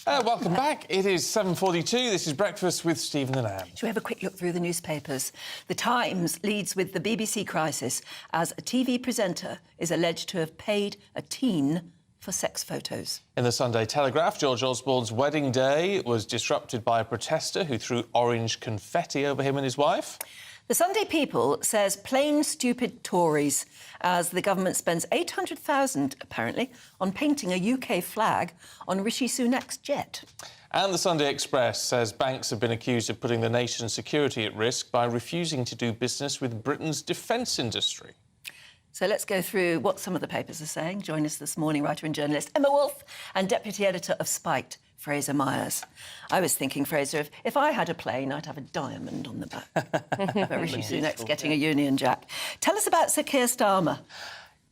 Welcome back. It is 7:42. This is Breakfast with Stephen and Anne. Shall we have a quick look through the newspapers? The Times leads with the BBC crisis as a TV presenter is alleged to have paid a teen for sex photos. In the Sunday Telegraph, George Osborne's wedding day was disrupted by a protester who threw orange confetti over him and his wife. The Sunday People says plain stupid Tories as the government spends $800,000, apparently, on painting a UK flag on Rishi Sunak's jet. And the Sunday Express says banks have been accused of putting the nation's security at risk by refusing to do business with Britain's defence industry. So let's go through what some of the papers are saying. Join us this morning, writer and journalist Emma Wolfe and deputy editor of Spiked, Fraser Myers. I was thinking, Fraser, if I had a plane, I'd have a diamond on the back. But Rishi Sunak's getting a Union Jack. Tell us about Sir Keir Starmer.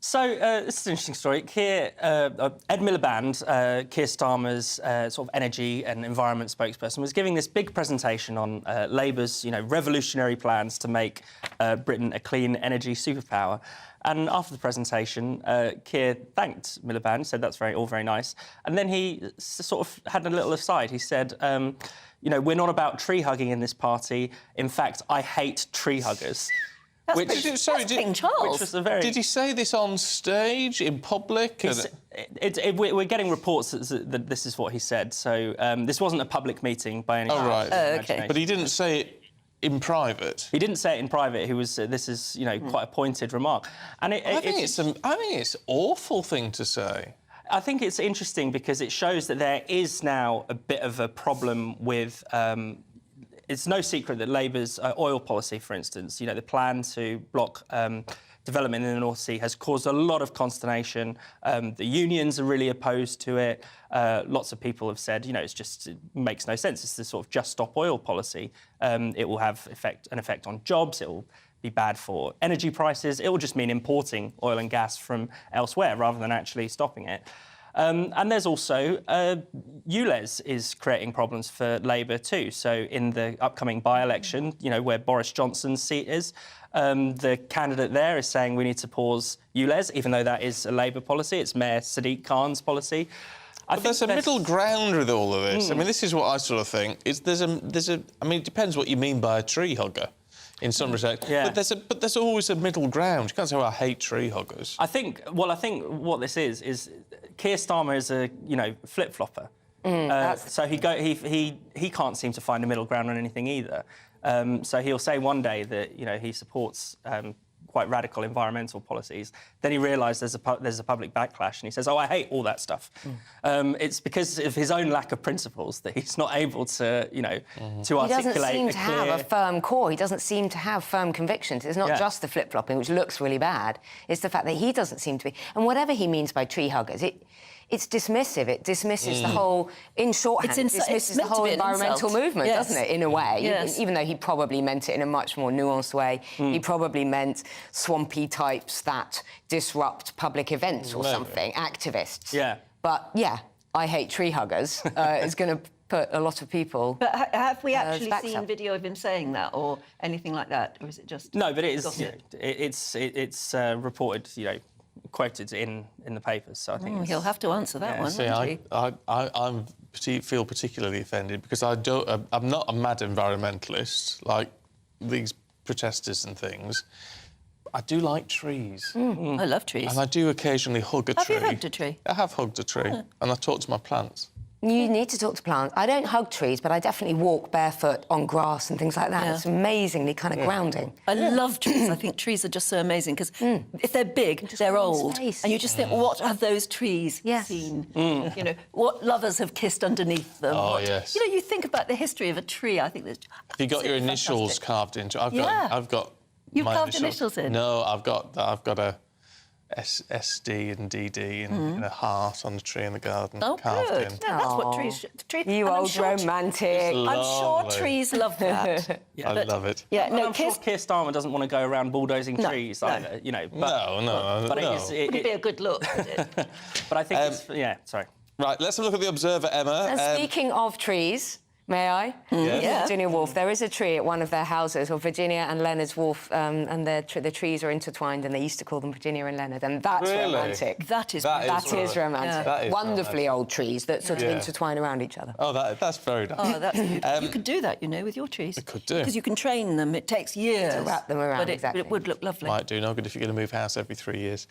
So, this is an interesting story. Ed Miliband, Keir Starmer's sort of energy and environment spokesperson, was giving this big presentation on Labour's, revolutionary plans to make Britain a clean energy superpower. And after the presentation, Keir thanked Miliband, said that's all very nice. And then he sort of had a little aside. He said, we're not about tree hugging in this party. In fact, I hate tree huggers. King Charles. Which was a very... Did he say this on stage, in public? We're getting reports that this is what he said. So this wasn't a public meeting by any Oh, right. OK. But he didn't say it in private. He didn't say it in private. He was. This is, quite a pointed remark. And I think it's an awful thing to say. I think it's interesting because it shows that there is now a bit of a problem with. It's no secret that Labour's oil policy, for instance, the plan to block development in the North Sea has caused a lot of consternation. The unions are really opposed to it. Lots of people have said, it makes no sense. It's the sort of just stop oil policy. It will have an effect on jobs. It will be bad for energy prices. It will just mean importing oil and gas from elsewhere rather than actually stopping it. And there's also ULEZ is creating problems for Labour too. So in the upcoming by-election, where Boris Johnson's seat is, the candidate there is saying we need to pause ULEZ, even though that is a Labour policy. It's Mayor Sadiq Khan's policy. But there's a middle ground with all of this. I mean, this is what I sort of think. I mean, it depends what you mean by a tree hugger. In some respects, yeah. But there's always a middle ground. You can't say, "Well, I hate tree huggers." I think what this is Keir Starmer is a flip-flopper. So he can't seem to find a middle ground on anything either. So he'll say one day that he supports quite radical environmental policies. Then he realises there's a public backlash, and he says, "Oh, I hate all that stuff." It's because of his own lack of principles that he's not able to, to articulate. He doesn't seem to clear... have a firm core. He doesn't seem to have firm convictions. It's not just the flip-flopping, which looks really bad. It's the fact that he doesn't seem to be. And whatever he means by tree huggers, it's dismissive. It dismisses the whole, in shorthand, it dismisses the whole environmental movement, doesn't it, in a way? Yes. Even though he probably meant it in a much more nuanced way. He probably meant swampy types that disrupt public events or something, activists. Yeah. But, yeah, I hate tree huggers is going to put a lot of people... But have we actually seen up. video of him saying that or anything like that? Or is it just... No, but it's reported, quoted in the papers, so I think he'll have to answer that one. See, I feel particularly offended because I'm not a mad environmentalist like these protesters and things. I do like trees. I love trees. And I do occasionally hug a tree. Have you hugged a tree? I have hugged a tree, and I talk to my plants. You need to talk to plants. I don't hug trees, but I definitely walk barefoot on grass and things like that. Yeah. It's amazingly kind of grounding. I love trees. I think trees are just so amazing because if they're big, they're old. Space. And you just think, what have those trees seen? What lovers have kissed underneath them? Oh, yes. You think about the history of a tree, I think that's... Have you got your initials carved into it? I've got You've my carved initials in? No, I've got a SD and DD and a heart on the tree in the garden carved good. in. No, that's what trees... You old romantic. I'm sure trees love that. I love it. Yeah, no, I'm sure Keir Starmer doesn't want to go around bulldozing trees either, No. But it would be a good look, would it? But I think sorry. Right, let's have a look at the Observer, Emma. And speaking of trees, May I? Yes. Yeah. Virginia Woolf. There is a tree at one of their houses, or Virginia and Leonard's Woolf, and the trees are intertwined, and they used to call them Virginia and Leonard, and that's Really? romantic. That is That That is romantic. Yeah. That is Wonderfully romantic. old trees that sort of Yeah. intertwine around each other. Oh, that's very nice. Oh, that's beautiful. You could do that, you know, with your trees. I could do. Because you can train them. It takes years. To wrap them around, but exactly. it would look lovely. Might do, no good if you're going to move house every 3 years.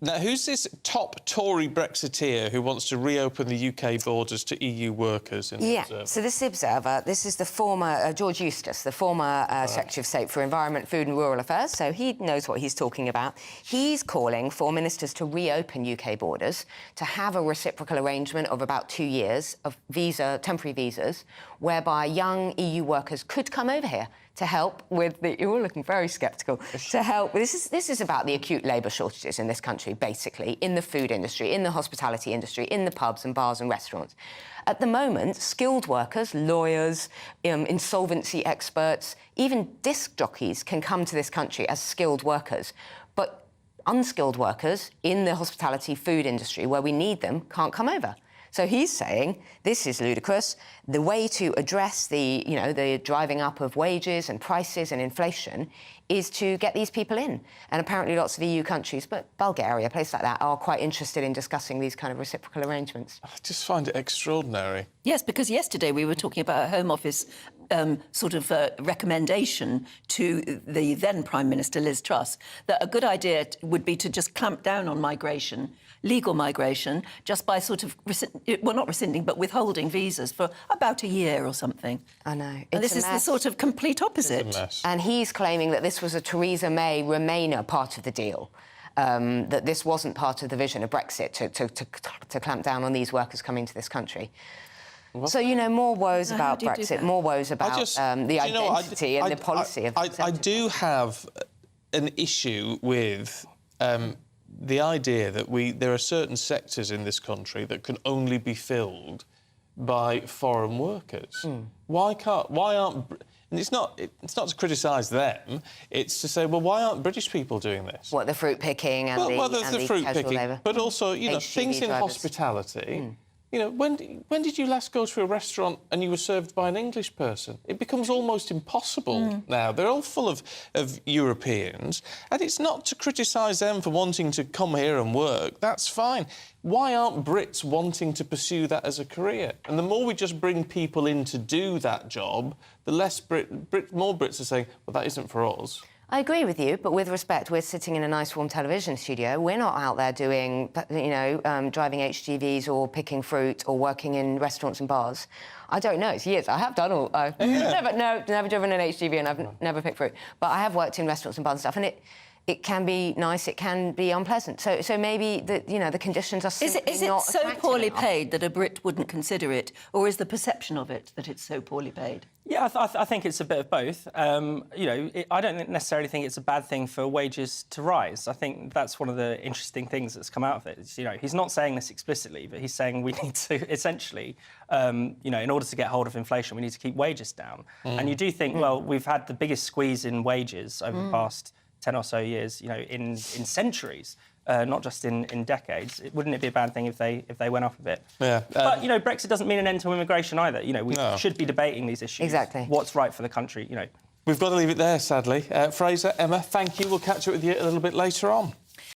Now, who's this top Tory Brexiteer who wants to reopen the UK borders to EU workers in the Yeah, Observer? so this is the Observer. This is the former George Eustace, the former Secretary of State for Environment, Food and Rural Affairs, so he knows what he's talking about. He's calling for ministers to reopen UK borders, to have a reciprocal arrangement of about 2 years of temporary visas, whereby young EU workers could come over here to help with the... You're all looking very sceptical. To help... This is about the acute labour shortages in this country, basically, in the food industry, in the hospitality industry, in the pubs and bars and restaurants. At the moment, skilled workers, lawyers, insolvency experts, even disc jockeys can come to this country as skilled workers. But unskilled workers in the hospitality food industry, where we need them, can't come over. So he's saying this is ludicrous. The way to address the driving up of wages and prices and inflation is to get these people in. And apparently lots of EU countries, but Bulgaria, places like that, are quite interested in discussing these kind of reciprocal arrangements. I just find it extraordinary. Yes, because yesterday we were talking about a Home Office recommendation to the then Prime Minister, Liz Truss, that a good idea would be to just clamp down on migration, legal migration, just by not rescinding, but withholding visas for about a year or something. I know. And this is the sort of complete opposite. It's a mess. And he's claiming that this was a Theresa May Remainer part of the deal, that this wasn't part of the vision of Brexit to clamp down on these workers coming to this country. So, you know, more woes about Brexit, more woes about the identity and the policy of I do have an issue with the idea that there are certain sectors in this country that can only be filled by foreign workers. Why aren't... And it's not to criticise them, it's to say, well, why aren't British people doing this? What, the fruit picking and there's the fruit casual picking, labour? but also, you know, HGV things in drivers. hospitality. You know, when did you last go to a restaurant and you were served by an English person? It becomes almost impossible now. They're all full of Europeans, and it's not to criticise them for wanting to come here and work. That's fine. Why aren't Brits wanting to pursue that as a career? And the more we just bring people in to do that job, the less more Brits are saying, well, that isn't for us. I agree with you, but with respect, we're sitting in a nice warm television studio. We're not out there doing, driving HGVs or picking fruit or working in restaurants and bars. I don't know. It's years. I have done all... I've never driven an HGV and I've never picked fruit. But I have worked in restaurants and bars and stuff, and it can be nice, it can be unpleasant. So maybe the conditions are simply not Is it so attractive poorly enough. paid that a Brit wouldn't consider it, or is the perception of it that it's so poorly paid? Yeah, I think it's a bit of both. I don't necessarily think it's a bad thing for wages to rise. I think that's one of the interesting things that's come out of it. It's, he's not saying this explicitly, but he's saying we need to essentially, in order to get hold of inflation, we need to keep wages down. And you do think, well, we've had the biggest squeeze in wages over the past 10 or so years, in centuries. Not just in decades. Wouldn't it be a bad thing if they went up a bit? Yeah. But, Brexit doesn't mean an end to immigration either. We should be debating these issues. Exactly. What's right for the country, We've got to leave it there, sadly. Fraser, Emma, thank you. We'll catch up with you a little bit later on.